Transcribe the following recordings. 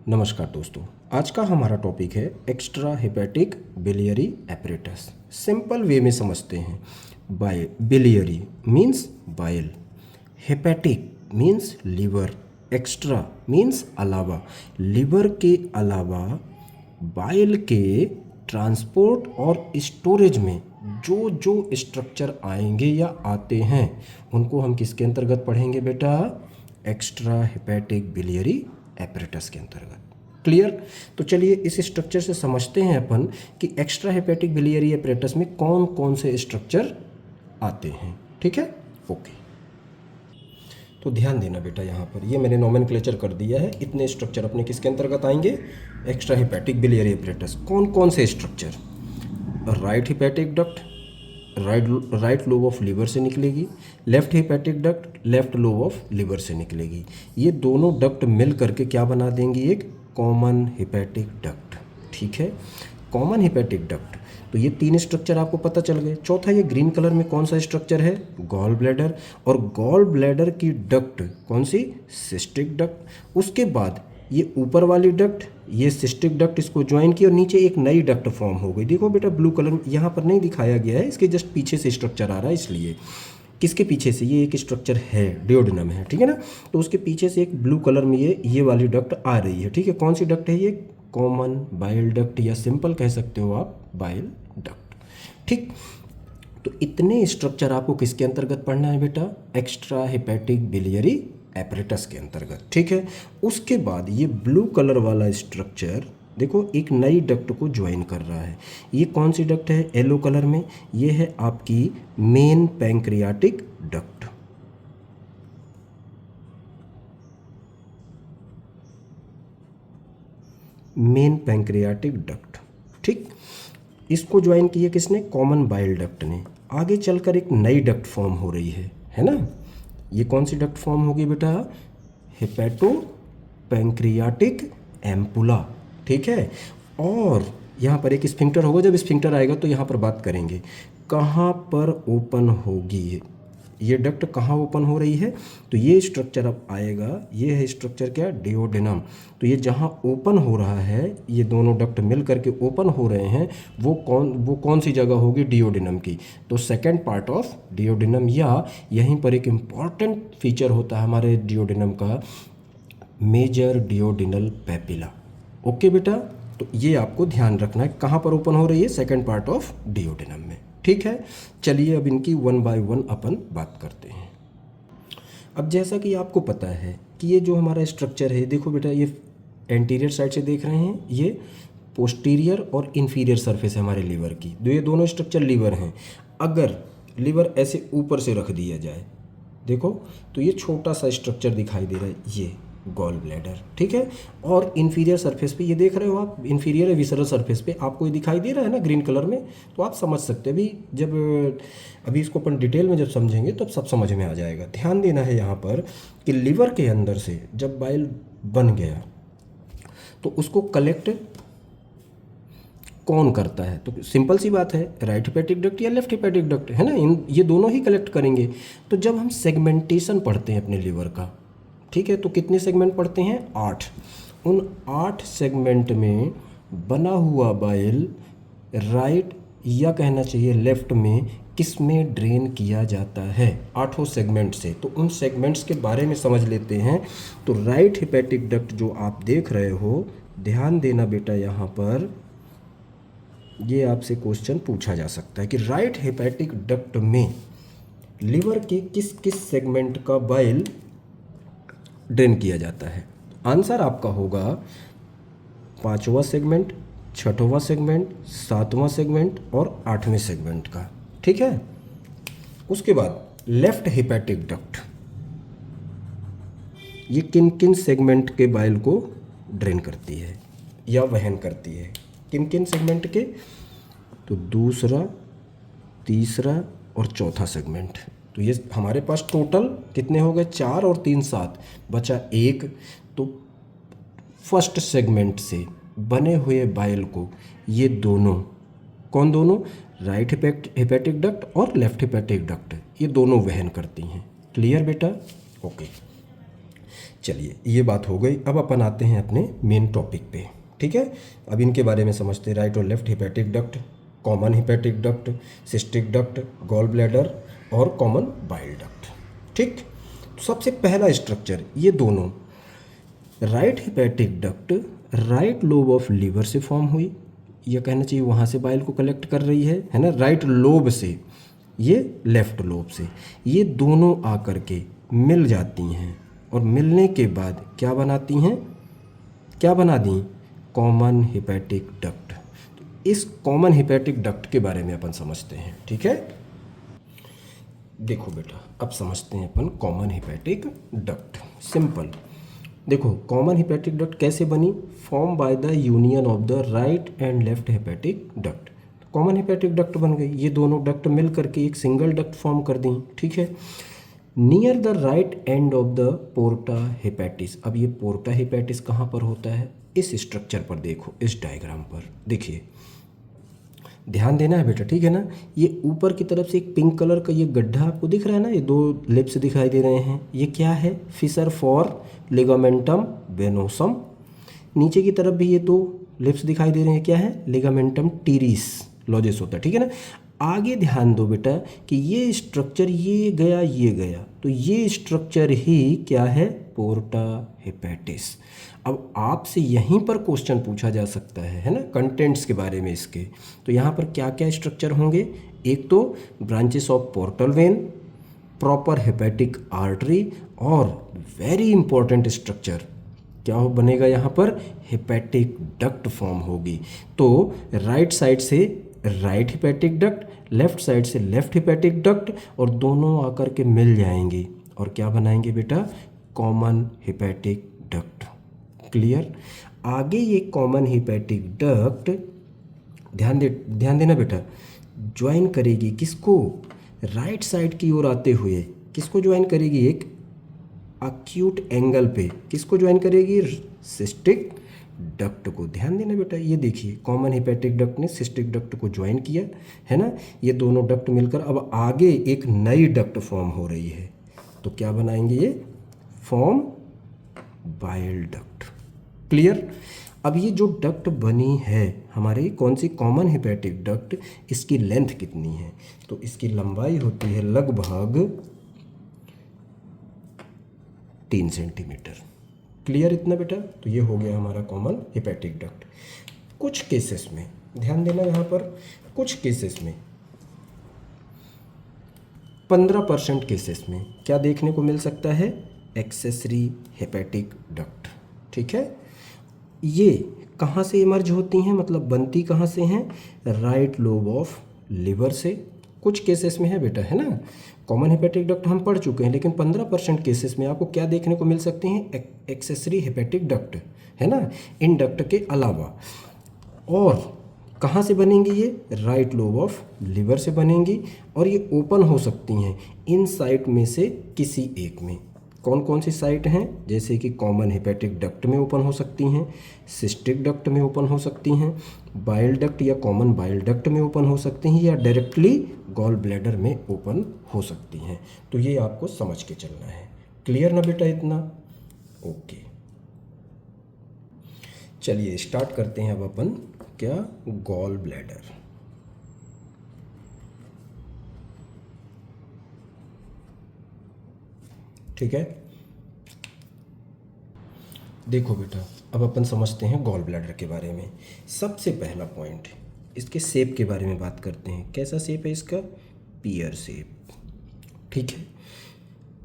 नमस्कार दोस्तों, आज का हमारा टॉपिक है extra hepatic biliary apparatus. Simple way में समझते हैं। Biliary means bile, hepatic means liver, extra means अलावा। लीवर के अलावा बाइल के ट्रांसपोर्ट और स्टोरेज में जो जो स्ट्रक्चर आएंगे या आते हैं उनको हम किसके अंतर्गत पढ़ेंगे बेटा? एक्स्ट्रा हेपेटिक बिलियरी एपरेटस के अंतर्गत। क्लियर? तो चलिए इस स्ट्रक्चर से समझते हैं अपन कि एक्स्ट्रा हेपेटिक बिलियरी एपरेटस में कौन कौन से स्ट्रक्चर आते हैं। ठीक है, ओके। तो ध्यान देना बेटा, यहाँ पर ये मैंने नोमेनक्लेचर कर दिया है। इतने स्ट्रक्चर अपने किसके अंतर्गत आएंगे? Extra hepatic biliary apparatus. कौन कौन से structure? Right hepatic duct, right lobe of liver से निकलेगी। Left hepatic duct, left lobe of liver से निकलेगी। ये दोनों डक्ट मिल करके क्या बना देंगी? एक कॉमन हेपेटिक डक्ट। ठीक है, कॉमन हेपेटिक डक्ट। तो ये तीन स्ट्रक्चर आपको पता चल गए। चौथा, ये ग्रीन कलर में कौन सा स्ट्रक्चर है? Gall bladder. और गॉल ब्लैडर की डक्ट कौन सी? Cystic duct. उसके बाद ये ऊपर वाली डक्ट, ये सिस्टिक डक्ट, इसको ज्वाइन की और नीचे एक नई डक्ट फॉर्म हो गई। देखो बेटा, ब्लू कलर यहाँ पर नहीं दिखाया गया है, इसके जस्ट पीछे से स्ट्रक्चर आ रहा है, इसलिए किसके पीछे से? ये एक स्ट्रक्चर है, डियोडेनम है, ठीक है ना। तो उसके पीछे से एक ब्लू कलर में ये वाली डक्ट आ रही है। ठीक है, कौन सी डक्ट है ये? कॉमन बाइल डक्ट, या सिंपल कह सकते हो आप बाइल डक्ट। ठीक, तो इतने स्ट्रक्चर आपको किसके अंतर्गत पढ़ना है बेटा? एक्स्ट्रा हेपेटिक बिलियरी एपरेटस के अंतर्गत। ठीक है, उसके बाद ये ब्लू कलर वाला स्ट्रक्चर देखो एक नई डक्ट को ज्वाइन कर रहा है। ये कौन सी डक्ट है? येलो कलर में ये है आपकी main pancreatic duct. Main pancreatic duct. ठीक, इसको ज्वाइन किया किसने? कॉमन बाइल डक्ट ने। आगे चलकर एक नई डक्ट फॉर्म हो रही है ना। ये कौन सी डक्ट फॉर्म होगी बेटा? Hepato pancreatic ampulla. ठीक है, और यहाँ पर एक स्फिंक्टर होगा। जब स्फिंक्टर आएगा तो यहाँ पर बात करेंगे कहाँ पर ओपन होगी ये डक्ट, कहाँ ओपन हो रही है। तो ये स्ट्रक्चर अब आएगा, ये है स्ट्रक्चर क्या? डियोडेनम। तो ये जहाँ ओपन हो रहा है, ये दोनों डक्ट मिल करके ओपन हो रहे हैं, वो कौन सी जगह होगी? डियोडेनम की। तो सेकेंड पार्ट ऑफ डियोडेनम, या यहीं पर एक इम्पॉर्टेंट फीचर होता है हमारे डियोडेनम का, मेजर डियोडिनल पैपिला। ओके बेटा, तो ये आपको ध्यान रखना है, कहाँ पर ओपन हो रही है? सेकेंड पार्ट ऑफ डियोडेनम में। ठीक है, चलिए अब इनकी वन बाय वन अपन बात करते हैं। अब जैसा कि आपको पता है कि ये जो हमारा स्ट्रक्चर है, देखो बेटा, ये एंटीरियर साइड से देख रहे हैं, ये पोस्टीरियर और इन्फीरियर सरफेस है हमारे लीवर की। ये दोनों स्ट्रक्चर लीवर हैं। अगर लीवर ऐसे ऊपर से रख दिया जाए, देखो, तो ये छोटा सा स्ट्रक्चर दिखाई दे रहा है, ये गॉल ब्लैडर। ठीक है, और इन्फीरियर सरफेस पे ये देख रहे हो आप, इन्फीरियर विसरल सरफेस पे आपको ये दिखाई दे रहा है ना ग्रीन कलर में। तो आप समझ सकते हैं, अभी इसको अपन डिटेल में जब समझेंगे तो सब समझ में आ जाएगा। ध्यान देना है यहाँ पर कि लीवर के अंदर से जब बाइल बन गया तो उसको कलेक्ट कौन करता है? तो सिंपल सी बात है, राइट हेपेटिक डक्ट या लेफ्ट हेपेटिक डक्ट, है ना। ये दोनों ही कलेक्ट करेंगे। तो जब हम सेगमेंटेशन पढ़ते हैं अपने लीवर का, ठीक है, तो कितने सेगमेंट पढ़ते हैं? 8। उन 8 सेगमेंट में बना हुआ बाइल राइट, या कहना चाहिए लेफ्ट में, किस में ड्रेन किया जाता है? 8 सेगमेंट से। तो उन सेगमेंट्स के बारे में समझ लेते हैं। तो राइट हेपेटिक डक्ट जो आप देख रहे हो, ध्यान देना बेटा, यहाँ पर ये आपसे क्वेश्चन पूछा जा सकता है कि राइट हेपेटिक डक्ट में लीवर के किस किस सेगमेंट का बाइल ड्रेन किया जाता है? आंसर आपका होगा 5वां सेगमेंट, 6वां सेगमेंट, 7वां सेगमेंट और 8वें सेगमेंट का। ठीक है, उसके बाद लेफ्ट हेपेटिक डक्ट, ये किन किन सेगमेंट के बाइल को ड्रेन करती है या वहन करती है? किन किन सेगमेंट के? तो दूसरा, तीसरा और चौथा सेगमेंट। तो ये हमारे पास टोटल कितने हो गए? 4 और 3 7, बचा 1। तो फर्स्ट सेगमेंट से बने हुए बाइल को ये दोनों, कौन दोनों? राइट हेपेटिक डक्ट और लेफ्ट हेपेटिक डक्ट, ये दोनों वहन करती हैं। क्लियर बेटा? ओके, चलिए ये बात हो गई। अब अपन आते हैं अपने मेन टॉपिक पे। ठीक है, अब इनके बारे में समझते हैं। राइट और left hepatic duct, common hepatic duct, cystic duct, gall bladder और कॉमन बाइल डक्ट। ठीक, तो सबसे पहला स्ट्रक्चर ये दोनों, right hepatic duct right lobe of liver से फॉर्म हुई, यह कहना चाहिए वहाँ से बाइल को कलेक्ट कर रही है ना, राइट लोब से, ये लेफ्ट लोब से, ये दोनों आकर के मिल जाती हैं और मिलने के बाद क्या बनाती हैं, क्या बना दी, कॉमन हिपैटिक डक्ट। तो इस कॉमन हिपैटिक डक्ट के बारे में अपन समझते हैं। ठीक है, देखो बेटा अब समझते हैं अपन कॉमन हिपैटिक डक्ट। सिंपल, देखो कॉमन हिपैटिक डक्ट कैसे बनी, form by the union of the right and left hepatic duct. Common hepatic duct बन गई, ये दोनों डक्ट मिल करके एक सिंगल डक्ट फॉर्म कर दी। ठीक है, near the right end of the porta hepatis. अब ये पोर्टा हिपैटिस कहाँ पर होता है, इस स्ट्रक्चर पर देखो, इस डायग्राम पर देखिए, ध्यान देना है बेटा। ठीक है ना, ये ऊपर की तरफ से एक पिंक कलर का ये गड्ढा आपको दिख रहा है ना, ये दो लिप्स दिखाई दे रहे हैं, ये क्या है, फिशर फॉर लिगामेंटम वेनोसम। नीचे की तरफ भी ये दो लिप्स दिखाई दे रहे हैं, क्या है, लिगामेंटम टीरिस लॉजेस होता है। ठीक है ना, आगे ध्यान दो बेटा कि ये स्ट्रक्चर ये गया, तो ये स्ट्रक्चर ही क्या है, पोर्टा हिपैटिस। अब आपसे यहीं पर क्वेश्चन पूछा जा सकता है ना, कंटेंट्स के बारे में इसके। तो यहाँ पर क्या क्या स्ट्रक्चर होंगे, एक तो branches of portal vein, proper hepatic artery, और वेरी इंपॉर्टेंट स्ट्रक्चर क्या हो बनेगा यहाँ पर, हिपैटिक डक्ट फॉर्म होगी। तो राइट साइड से right hepatic duct, left side से लेफ्ट हिपैटिक डक्ट, और दोनों आकर के मिल जाएंगे और क्या बनाएंगे बेटा, कॉमन हिपैटिक डक्ट। क्लियर, आगे ये कॉमन हिपैटिक डक्ट ध्यान देना बेटा, ज्वाइन करेगी किसको, राइट साइड की ओर आते हुए किसको ज्वाइन करेगी, एक एक्यूट एंगल पे किसको ज्वाइन करेगी, सिस्टिक डक्ट को। ध्यान देना बेटा, ये देखिए कॉमन हिपैटिक डक्ट ने सिस्टिक डक्ट को ज्वाइन किया है ना, ये दोनों डक्ट मिलकर अब आगे एक नई डक्ट फॉर्म हो रही है। तो क्या बनाएंगे ये, फॉर्म बाइल डक्ट। क्लियर, अब ये जो डक्ट बनी है हमारे कौन सी, कॉमन हिपैटिक डक्ट, इसकी लेंथ कितनी है, तो इसकी लंबाई होती है लगभग 3 सेंटीमीटर। क्लियर इतना बेटा, तो ये हो गया हमारा कॉमन हिपैटिक डक्ट। कुछ केसेस में ध्यान देना, यहाँ पर कुछ केसेस में 15% केसेस में क्या देखने को मिल सकता है, एक्सेसरी हिपैटिक डक्ट। ठीक है, ये कहाँ से इमर्ज होती हैं, मतलब बनती कहाँ से हैं, राइट लोब ऑफ लिवर से। कुछ केसेस में है बेटा, है ना, कॉमन हिपैटिक डक्ट हम पढ़ चुके हैं, लेकिन 15% केसेस में आपको क्या देखने को मिल सकती हैं, एक्सेसरी हिपैटिक डक्ट, है ना, इन डक्ट के अलावा। और कहाँ से बनेंगी ये, राइट लोब ऑफ लिवर से बनेंगी, और ये ओपन हो सकती हैं इन साइट में से किसी एक में। कौन कौन सी साइट हैं, जैसे कि कॉमन हिपैटिक डक्ट में ओपन हो सकती हैं, सिस्टिक डक्ट में ओपन हो सकती हैं, बाइल डक्ट या कॉमन बाइल डक्ट में ओपन हो सकती हैं, या डायरेक्टली गॉल ब्लैडर में ओपन हो सकती हैं। तो ये आपको समझ के चलना है। क्लियर ना बेटा इतना, ओके। चलिए स्टार्ट करते हैं अब अपन, क्या, गॉल ब्लैडर। ठीक है, देखो बेटा अब अपन समझते हैं गॉल ब्लैडर के बारे में। सबसे पहला पॉइंट, इसके शेप के बारे में बात करते हैं। कैसा शेप है इसका, पियर शेप। ठीक है,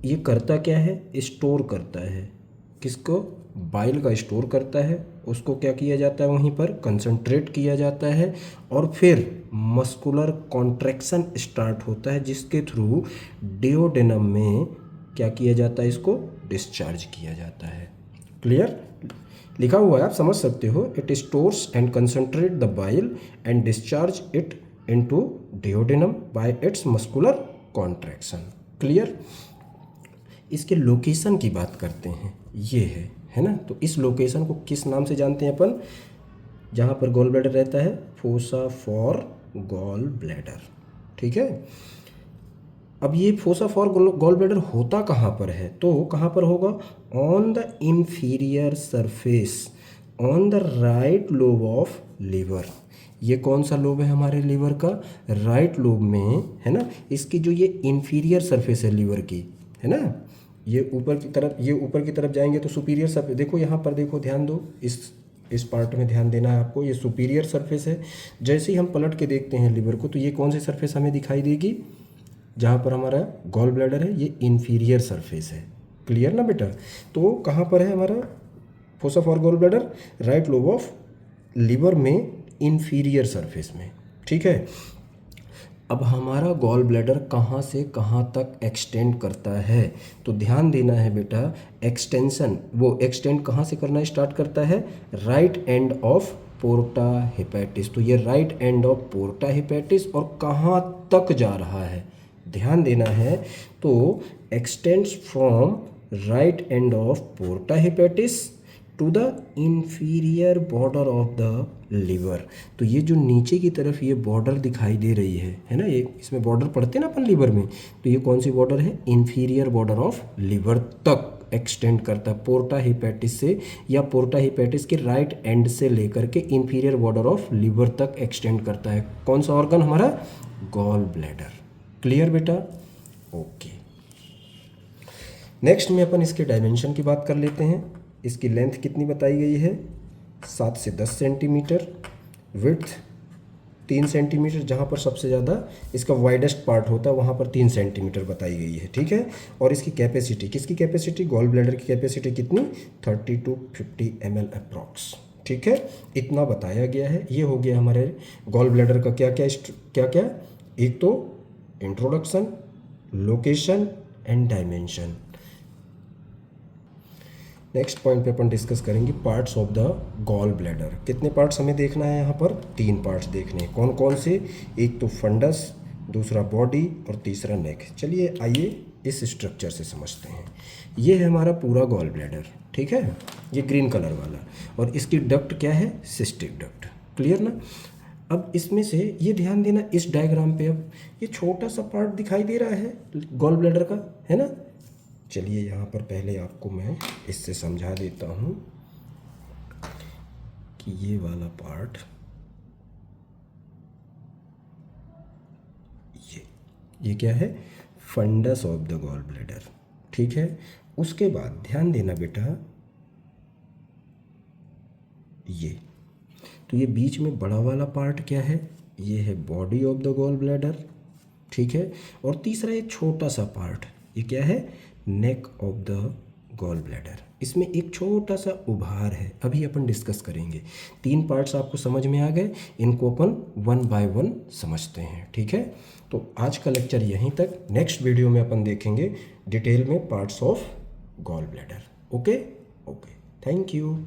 ये करता क्या है, स्टोर करता है, किसको, बाइल का स्टोर करता है, उसको क्या किया जाता है, वहीं पर कंसंट्रेट किया जाता है, और फिर मस्कुलर कॉन्ट्रैक्शन स्टार्ट होता है, जिसके थ्रू डिओडेनम में क्या किया जाता है, इसको डिस्चार्ज किया जाता है। क्लियर, लिखा हुआ है आप समझ सकते हो, it stores and concentrate the bile and discharge it into duodenum bye it's muscular contraction. Clear, इसके लोकेशन की बात करते हैं, ये है ना, तो इस लोकेशन को किस नाम से जानते हैं अपन, जहाँ पर गॉल ब्लैडर रहता है, फोसा फॉर गॉल ब्लैडर। ठीक है, अब ये फोसा फॉर गॉल ब्लैडर होता कहाँ पर है, तो कहाँ पर होगा, on the inferior surface on the right lobe of liver. ये कौन सा लोब है हमारे लीवर का, राइट लोब में है ना। इसकी जो ये इंफीरियर सरफेस है लीवर की, है ना, ये ऊपर की तरफ, ये ऊपर की तरफ जाएंगे तो सुपीरियर सरफेस, देखो यहाँ पर देखो, ध्यान दो, इस पार्ट में ध्यान देना है आपको, ये सुपीरियर सरफेस है। जैसे ही हम पलट के देखते हैं लीवर को, तो ये कौन सी सरफेस हमें दिखाई देगी, जहाँ पर हमारा गॉल ब्लैडर है, ये इंफीरियर सरफेस है। क्लियर ना बेटा। तो कहाँ पर है हमारा fossa for gall bladder, right lobe of liver में इंफीरियर सरफेस में। ठीक है। अब हमारा गॉल ब्लैडर कहाँ से कहाँ तक एक्सटेंड करता है, तो ध्यान देना है बेटा, एक्सटेंशन वो एक्सटेंड कहाँ से करना स्टार्ट करता है, right end of porta hepatitis. तो ये right end of porta hepatitis, और कहाँ तक जा रहा है ध्यान देना है, तो extends from right end of porta hepatis to the inferior border of the liver. तो ये जो नीचे की तरफ ये बॉर्डर दिखाई दे रही है ना, ये इसमें बॉर्डर पड़ते हैं ना अपन लीवर में, तो ये कौन सी बॉर्डर है, इंफीरियर बॉर्डर ऑफ लीवर तक एक्सटेंड करता है, पोर्टा हेपेटिस से या पोर्टा हेपेटिस के राइट एंड से लेकर के इंफीरियर बॉर्डर ऑफ लीवर तक एक्सटेंड करता है। कौन सा ऑर्गन हमारा, गॉल ब्लैडर। क्लियर बेटा, ओके। नेक्स्ट में अपन इसके डायमेंशन की बात कर लेते हैं। इसकी लेंथ कितनी बताई गई है, 7 से 10 सेंटीमीटर, विड्थ 3 सेंटीमीटर, जहाँ पर सबसे ज़्यादा इसका वाइडेस्ट पार्ट होता है वहाँ पर 3 सेंटीमीटर बताई गई है। ठीक है। और इसकी कैपेसिटी, किसकी कैपेसिटी, गॉल ब्लैडर की कैपेसिटी कितनी, 30 to 50 ml अप्रॉक्स। ठीक है, इतना बताया गया है। ये हो गया हमारे गॉल ब्लैडर का क्या क्या, एक तो introduction, location and dimension. Next point पे अपन डिस्कस करेंगे parts of the gall bladder. कितने पार्ट्स हमें देखना है यहाँ पर, 3 पार्ट्स देखने हैं। कौन कौन से, एक तो फंडस, दूसरा बॉडी और तीसरा नेक। चलिए आइए इस स्ट्रक्चर से समझते हैं। ये है हमारा पूरा गॉल ब्लैडर, ठीक है, ये ग्रीन कलर वाला, और इसकी डक्ट क्या है, सिस्टिक डक्ट। क्लियर ना। अब इसमें से ये ध्यान देना, इस डायग्राम पे अब ये छोटा सा पार्ट दिखाई दे रहा है गॉल ब्लैडर का, है ना। चलिए यहाँ पर पहले आपको मैं इससे समझा देता हूँ कि ये वाला पार्ट, ये क्या है, fundus of the gall bladder. ठीक है। उसके बाद ध्यान देना बेटा, ये तो ये बीच में बड़ा वाला पार्ट क्या है, ये है body of the gall bladder. ठीक है। और तीसरा ये छोटा सा पार्ट, ये क्या है, neck of the gall bladder. इसमें एक छोटा सा उभार है, अभी अपन डिस्कस करेंगे। 3 पार्ट्स आपको समझ में आ गए, इनको अपन 1 by 1 समझते हैं। ठीक है। तो आज का लेक्चर यहीं तक। नेक्स्ट वीडियो में अपन देखेंगे डिटेल में parts of gall bladder. Okay okay, thank you.